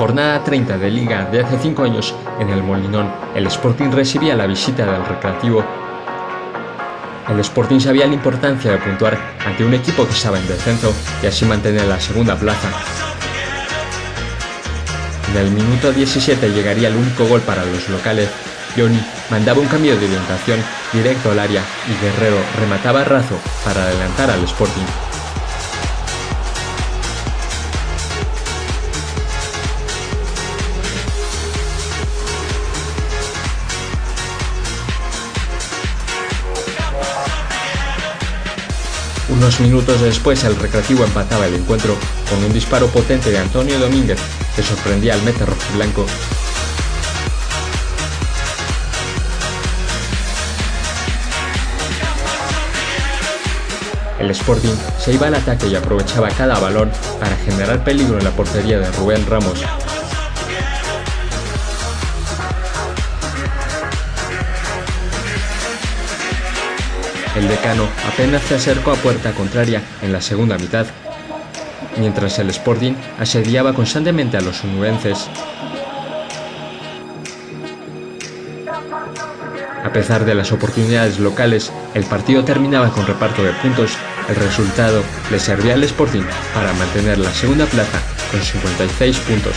jornada 30 de Liga de hace 5 años, en el Molinón, el Sporting recibía la visita del Recreativo. El Sporting sabía la importancia de puntuar ante un equipo que estaba en descenso y así mantener la segunda plaza. En el minuto 17 llegaría el único gol para los locales. Johnny mandaba un cambio de orientación directo al área y Guerrero remataba a raso para adelantar al Sporting. Unos minutos después el Recreativo empataba el encuentro con un disparo potente de Antonio Domínguez que sorprendía al meta rojiblanco. El Sporting se iba al ataque y aprovechaba cada balón para generar peligro en la portería de Rubén Ramos. El decano apenas se acercó a puerta contraria en la segunda mitad, mientras el Sporting asediaba constantemente a los onubenses. A pesar de las oportunidades locales, el partido terminaba con reparto de puntos. El resultado le servía al Sporting para mantener la segunda plaza con 56 puntos.